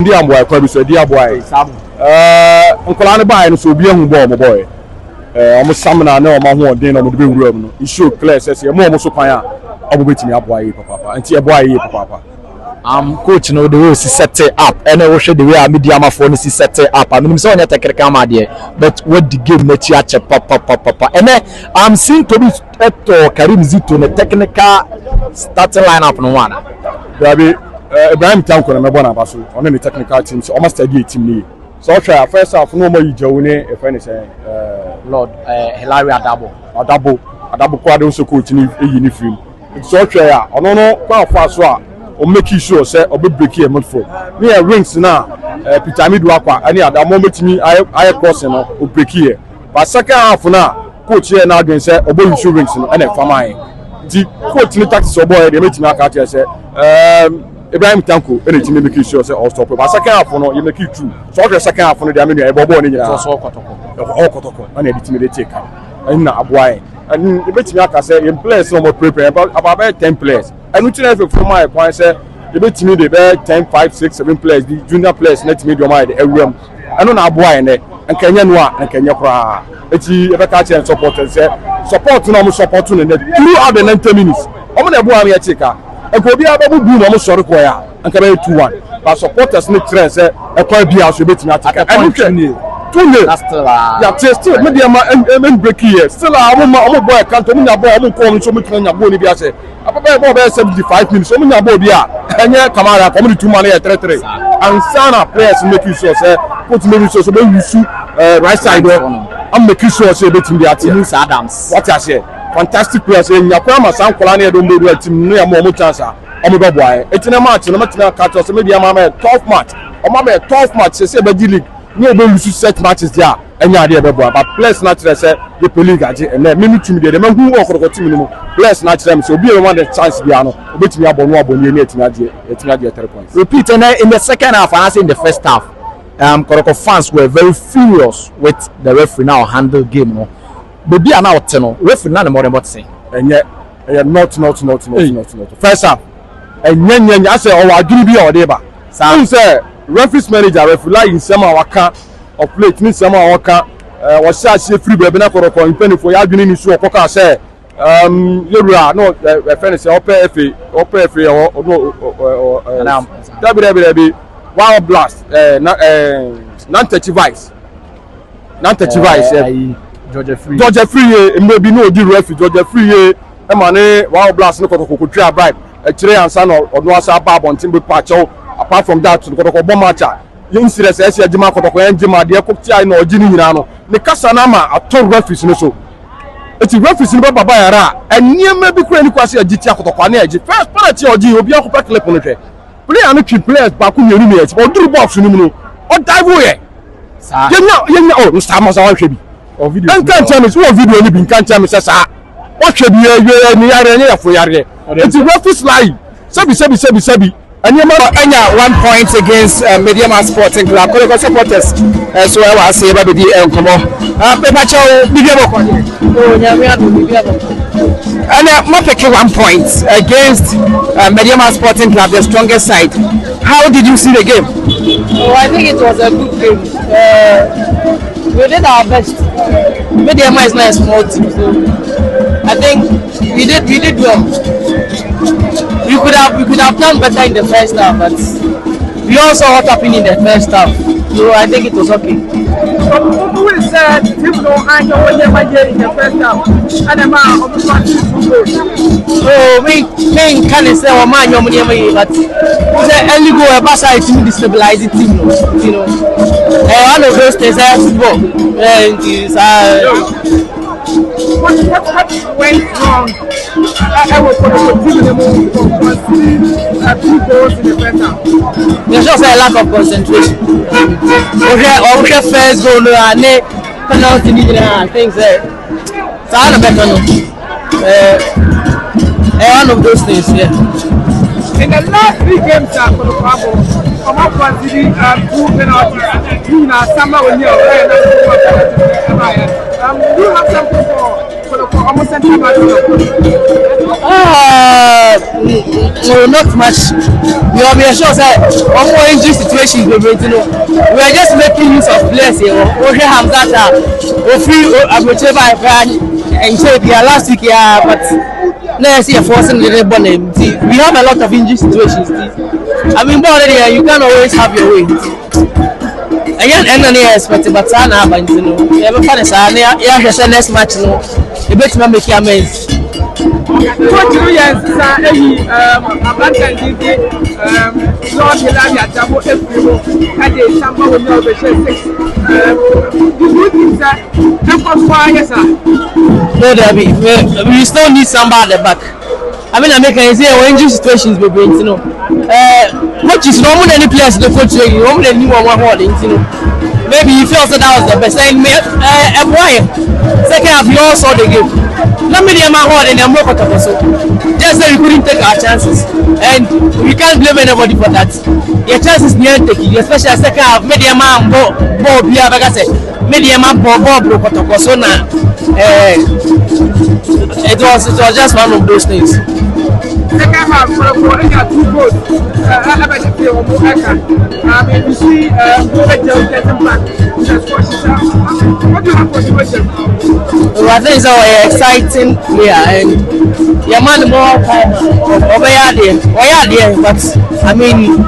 Dia boy kwa biso dia boy nkola ne bae no so obi ehun bo mo boy omo samna na omo ho odin na mo de be wura mu no issue clear say mo so kwan a obo betimi aboa papa anti e boy papa coach no the way si set up and we show the way media amafo no si set up I mean say on technical ma there but what the game na chi ache papa and I'm seeing to be Eto Karim Zito na technical starting lineup no one Baby Ibrahim Tanko na mebo na baso on the technical team so almost study team ni so try first half no more yijawu ne e friend say Lord Hilary Adabo kwado so coach ni eyi ni film so try a ono no kwa fa so a o make sure say o be break here mode for me rings na Peter Midu akwa ani Adamo metimi aye cross no o break here but second half na coach here na adwen say obo insurance no na fama di coach ni tactics obo here metimi aka tell say Ibrahim Tanko team make sure say all stop but second half no you make it true so the second half no dey amenu e bobo ni nyina so Kotoko and the team dey take and na aboa and the betimi aka say in players no more prepare about 10 players and we tell from my point say the betimi dey be 10 5 6 7 players the junior players na team dey my dey ewuram and na aboa en and kenya no a and kenya kra eti e be ka che support say support no mo support no throughout the 90 minutes omo na aboa me cheka Ekobi ababu bu no mo sori ko ya anka be 2-1 but supporters need trend say e kwa bia so betimi ataka and Tune. That's still yeah, still Medeama break here. Still I'm boy can't me na boy I'm come so me tuna nya boy ni bia say. Papa boy 75 minutes so me nya boy bia. Enye Kamara come 2 man here 3-3. And sana players make you sure say put me so be use right side I'm making sure say betimi bia team Adams. What I say? Fantastic players nya kwa ma san kola na do mbedu team no ya mo chance am go boy. Etina match no matina catch us Medeama ma 12 match. O ma 12 match say be league. No be lose set matches there enya ade be boy but players natural say the league age and me team dey man hu okoro team no players natural say obi e want the chance bia no obetimi abonu abonu ni etimi ade 3 points. Repeat, and in the second half and also in the first half Kotoko fans were very furious with the referee now handle game no baby are now no referee na more than what say enye not first half enye I say o aduru bi o dey ba say referees manager referee in sema waka of plate ni sema waka was say free baby na Kotoko impeni for ya adwini ni so okoka say yewura no referee say ope fa no w wow blast non-touchy vice Georgia free maybe no di referee Georgia free e ma ne wow blast no Kotoko ko try bribe e kire ansa no odno asa ba bontin be patch. Apart from that, Kotoko bomb match. You serious say Jima Kotoko Jima de koktia na ogini nyina no. Ne kasa na ma ato referees no so. Eti referees no baba yara. Eniema bi kura ni kwase agitia Kotoko na agi. First penalty ogi obi akopa clip no hwe. Player no keep players ba ku nyenu me eti. Oduru box no mu no. O dive here. Sa. Yenya oh Mr. Masa wan hwe bi. O video. Enkan tell me so video ni bi enkan tell me say sa. What hwe bi ye ni yare nya fo yare. Eti referees lie. Sabi. And you might 1 point against Medeama Sporting Club. Kotoko supporters. So I was say about the come on. Paper chow Medeama. Oh, Medeama. And my pick 1 point against Medeama Sporting Club, the strongest side. How did you see the game? Oh, I think it was a good game. We did our best. Medeama is not a small team, so I think we did well. We could have done better in the first half, but we also what happened in the first half. So I think it was okay. Who said people don't hang on in the first half? And the man of the oh, me can't say what man you're money, but early go a pass to destabilize the team, you know. One of those things I football. What went wrong? I was going to continue the move from 2 goals in the first half. There's just a lack of concentration. Okay, first goal and penalty things there. So I don't know. One of those things, yeah. In the last 3 games for the Bravo, I'm up for the 2 penalties. You know, someone will hear. Do you have something for almost central back? No, not much. We are sure that one more injury situations we are just making use of players here. We have that free and so last week, yeah, but let's see a forcing the bonnet. We have a lot of injury situations. I mean, you can't always have your way. Again, any expected, but I know, you know, never find a sign. Yeah, next match, no, you better not make your amends. What do you say? Lord Hilania, Jamo, and the Samba will know the 6. Do you think that? No, we still need somebody at the back. I mean, I make a say when injury situations we bring, you know. What is normal any players the coach you normally new one holding, you know. Maybe you feel that was the best. And why? Second half, you all saw the game. Not many of my holding and more Kotoko. So just that we couldn't take our chances, and we can't blame anybody for that. Your chances near taking, especially second half. Medeama ball, like I said, Medeama ball Kotoko. So now, it was just one of those things. second half for any 2 goals. I bet you feel more I mean, you see, getting back to the squad. What do you have for situation? I think it's an exciting player, and your man more time over there, but I mean,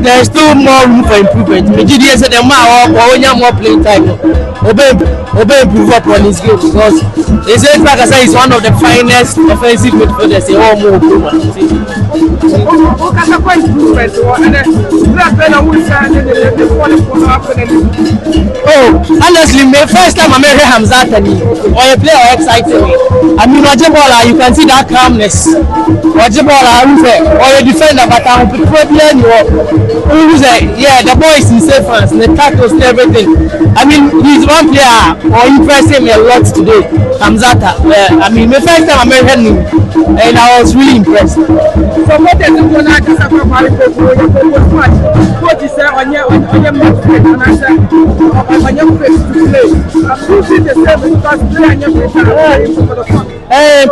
there's still more room for improvement. The GDS said the man more playing time. Obey improve up on his game because they say like I said, he's one of the finest offensive midfielders in all more. Oh, honestly, my first time I met Hamzat or a player excited me. I mean, Wajibola, you can see that calmness. Wajibola, or a defender, but I'm problem. Yeah, the boy is in safe hands, the tackles and everything. I mean, he's one player or impressing me a lot today. Hamzata. I mean, my first time I met him, and I was really impressed. So what is the one I just have what is on your match and I said, on your face to play. I'm losing the same because play on your face.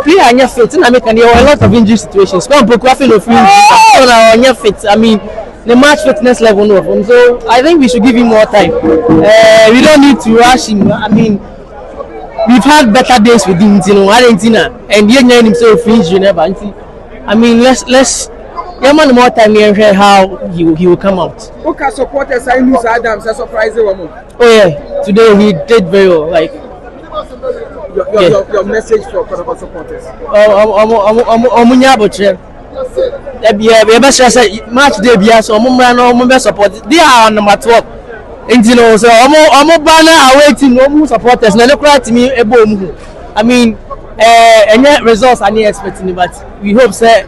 Play on your feet, and I mean, there were a lot of injury situations. Come on, on your feet. I mean, the match fitness level no from. So I think we should give him more time. We don't need to rush him. I mean, we've had better days with him, Argentina, and he named himself injury never. I mean, let's give him more time and hear how he will come out. Okay, supporters I lose Adams, a surprise woman. Oh yeah, today he did very well. Like your message for supporters. Match day so no support. They are on number 12. And so banner awaiting supporters. Now look at me I mean any results are not expecting, but we hope say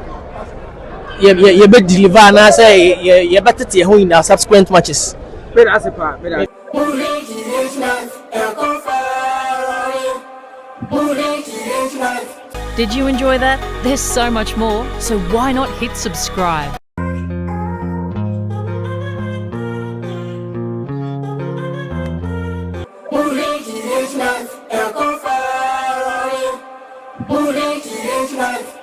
you better deliver and say you better take home in our subsequent matches. Did you enjoy that? There's so much more, so why not hit subscribe? Life.